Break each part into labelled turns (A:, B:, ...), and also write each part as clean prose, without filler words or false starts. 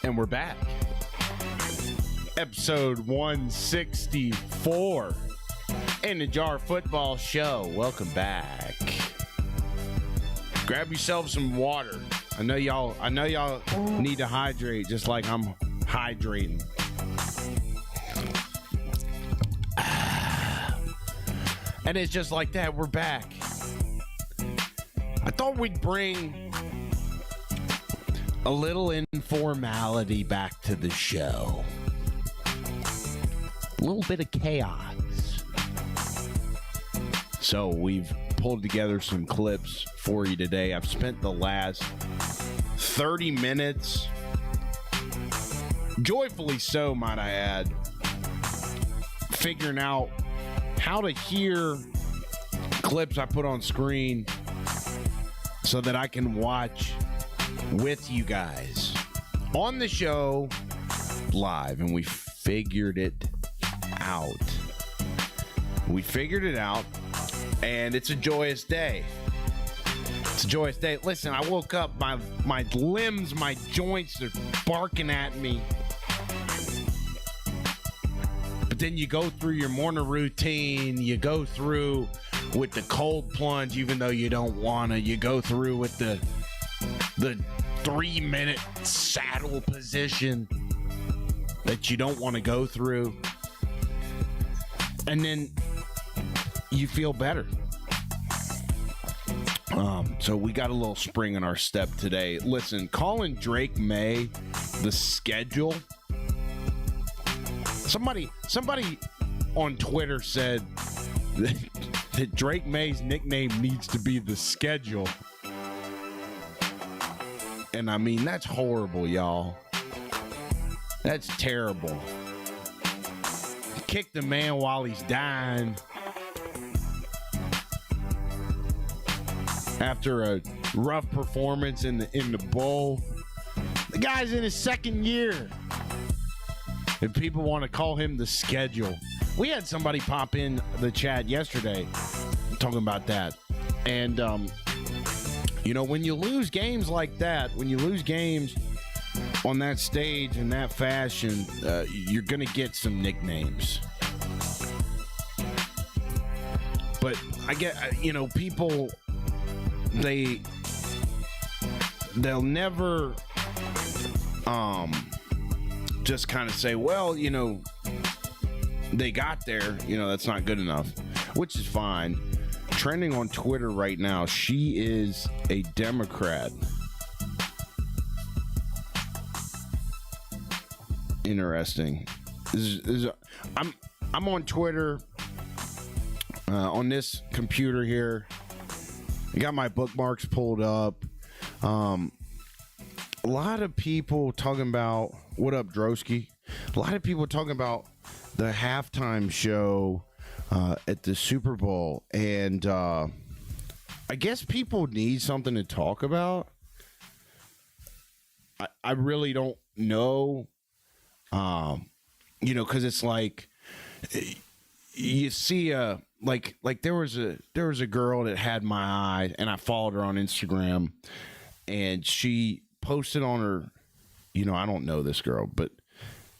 A: And we're back. Episode 164 in the Jar Football Show. Welcome back. Grab yourself some water. I know y'all need to hydrate just like I'm hydrating. And it's just like that. We're back. I thought we'd bring a little informality back to the show. A little bit of chaos. So we've pulled together some clips for you today. I've spent the last 30 minutes, joyfully so, might I add, figuring out how to hear clips I put on screen so that I can watch with you guys on the show live. And we figured it out. And it's a joyous day. Listen, I woke up, my limbs, my joints are barking at me. But then you go through your morning routine, you go through with the cold plunge even though you don't want to, you go through with the 3-minute saddle position that you don't want to go through. And then you feel better. So we got a little spring in our step today. Listen, calling Drake May the schedule. Somebody on Twitter said that Drake May's nickname needs to be the schedule. And I mean, that's horrible, y'all. That's terrible. Kick the man while he's dying. After a rough performance in the bowl. The guy's in his second year. And people want to call him the schedule. We had somebody pop in the chat yesterday talking about that. And, when you lose games like that, when you lose games on that stage in that fashion, you're going to get some nicknames. But I get, people, they'll never just kind of say, well, they got there, that's not good enough, which is fine. Trending on Twitter right now, she is a Democrat. Interesting. I'm on Twitter on this computer here. I got my bookmarks pulled up. A lot of people talking about, what up, Drosky? A lot of people talking about the halftime show at the Super Bowl. And I guess people need something to talk about. I really don't know. Because it's like you see like there was a girl that had my eye, and I followed her on Instagram, and she posted on her, I don't know this girl, but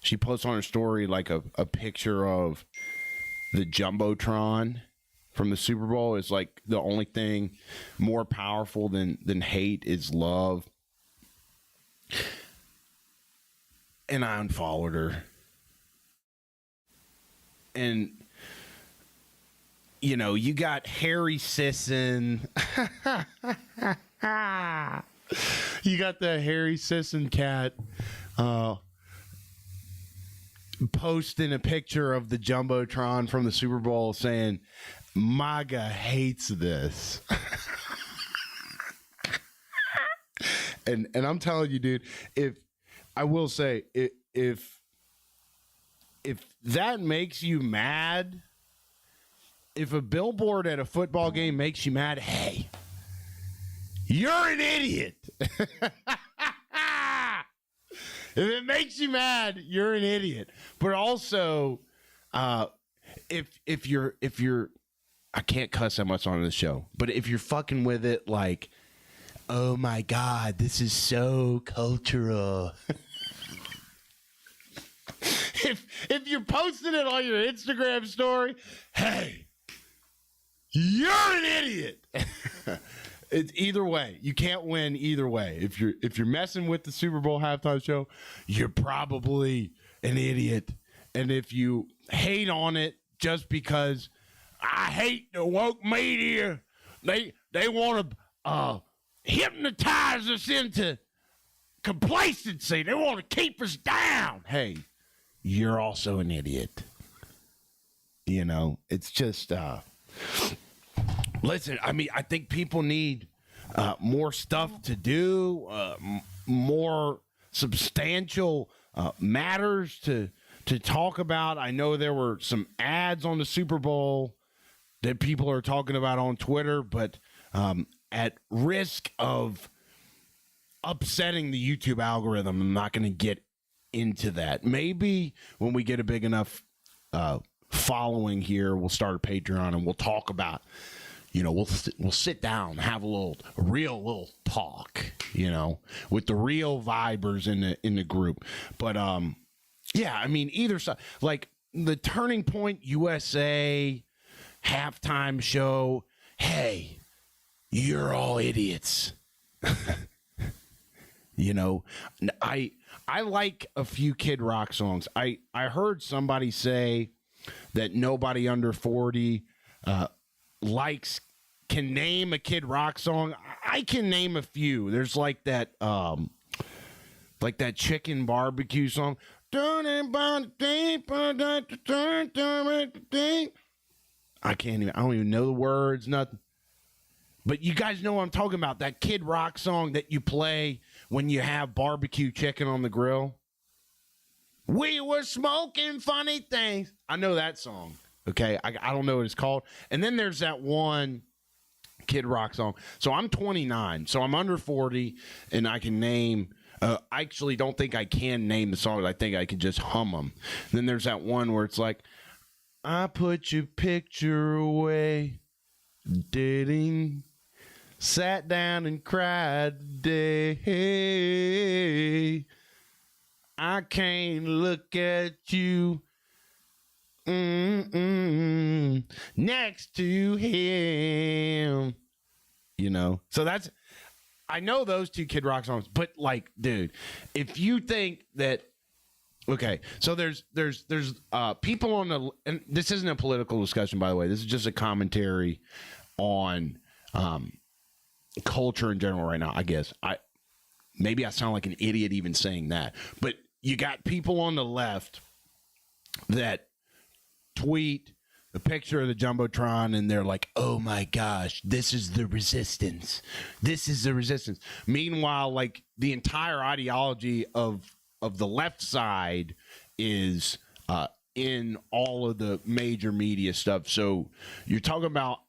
A: she posted on her story like a picture of the Jumbotron from the Super Bowl. Is like the only thing more powerful than hate is love. And I unfollowed her. And you got Harry Sisson. You got the Harry Sisson cat posting a picture of the Jumbotron from the Super Bowl saying, MAGA hates this. and I'm telling you, dude, if that makes you mad, if a billboard at a football game makes you mad, hey, you're an idiot. If it makes you mad, you're an idiot. But also, if you're, I can't cuss that much on this show, but if you're fucking with it, like, oh my God, this is so cultural. if you're posting it on your Instagram story, hey, you're an idiot. It's either way. You can't win either way. If you're messing with the Super Bowl halftime show, you're probably an idiot. And if you hate on it just because I hate the woke media, they want to hypnotize us into complacency. They want to keep us down. Hey, you're also an idiot. You know, it's just listen, I mean, I think people need more stuff to do, more substantial matters to talk about. I know there were some ads on the Super Bowl that people are talking about on Twitter, but at risk of upsetting the YouTube algorithm, I'm not going to get into that. Maybe when we get a big enough following here, we'll start a Patreon and we'll talk about, you know, we'll sit down, have a real talk, you know, with the real vibers in the group. But yeah, I mean, either side, like the Turning Point USA halftime show. Hey, you're all idiots. You know, I like a few Kid Rock songs. I heard somebody say that nobody under 40 can name a Kid Rock song. I can name a few. There's like that chicken barbecue song. I don't even know the words, nothing. But you guys know what I'm talking about. That Kid Rock song that you play when you have barbecue chicken on the grill. We were smoking funny things. I know that song. Okay. I don't know what it's called. And then there's that one Kid Rock song. So I'm 29. So I'm under 40 and I can name, I actually don't think I can name the songs. I think I can just hum them. And then there's that one where it's like, I put your picture away, dating, sat down and cried today. I can't look at you next to him. You know, so that's, I know those two Kid Rock songs, but like, dude, if you think that, okay, so there's people on the, and this isn't a political discussion, by the way. This is just a commentary on culture in general right now. I guess maybe I sound like an idiot even saying that, but you got people on the left that tweet a picture of the Jumbotron and they're like, oh my gosh, this is the resistance. This is the resistance. Meanwhile, like the entire ideology of the left side is in all of the major media stuff. So you're talking about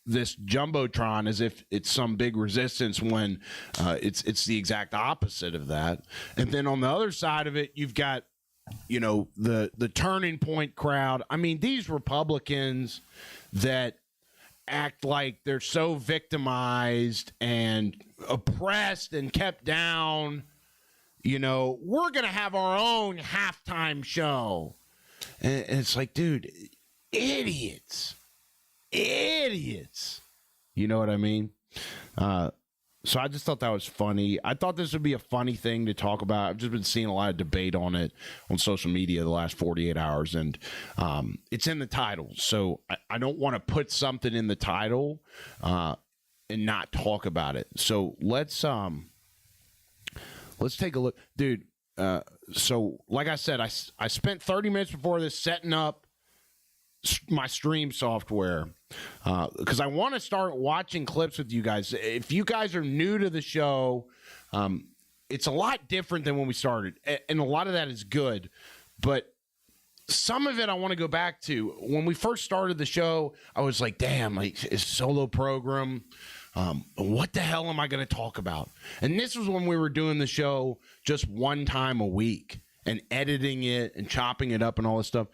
A: this Jumbotron as if it's some big resistance when it's the exact opposite of that. And then on the other side of it, you've got, you know, the Turning Point crowd. I mean, these Republicans that act like they're so victimized and oppressed and kept down. You know, we're going to have our own halftime show. And it's like, dude, idiots. You know what I mean? So I just thought that was funny. I thought this would be a funny thing to talk about. I've just been seeing a lot of debate on it on social media the last 48 hours, and it's in the title. So I don't want to put something in the title and not talk about it. So let's take a look. Dude, so like I said, I spent 30 minutes before this setting up my stream software because I want to start watching clips with you guys. If you guys are new to the show, it's a lot different than when we started, and a lot of that is good, but some of it I want to go back to. When we first started the show, I was like, damn, like, it's a solo program. What the hell am I going to talk about? And this was when we were doing the show just one time a week and editing it and chopping it up and all this stuff.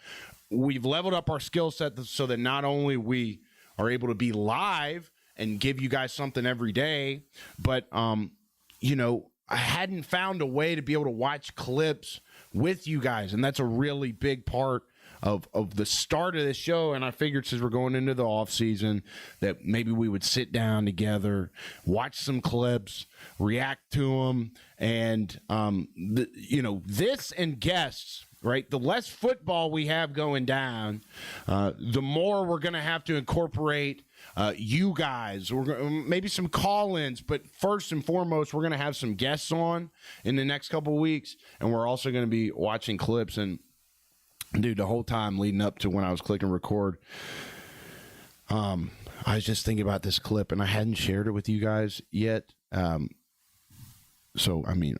A: We've leveled up our skill set so that not only we are able to be live and give you guys something every day, but, you know, I hadn't found a way to be able to watch clips with you guys, and that's a really big part of the start of this show. And I figured since we're going into the off season that maybe we would sit down together, watch some clips, react to them, and this and guests. Right, the less football we have going down, the more we're going to have to incorporate you guys. Maybe some call-ins, but first and foremost, we're going to have some guests on in the next couple of weeks, and we're also going to be watching clips. And dude, the whole time leading up to when I was clicking record, I was just thinking about this clip, and I hadn't shared it with you guys yet. So I mean,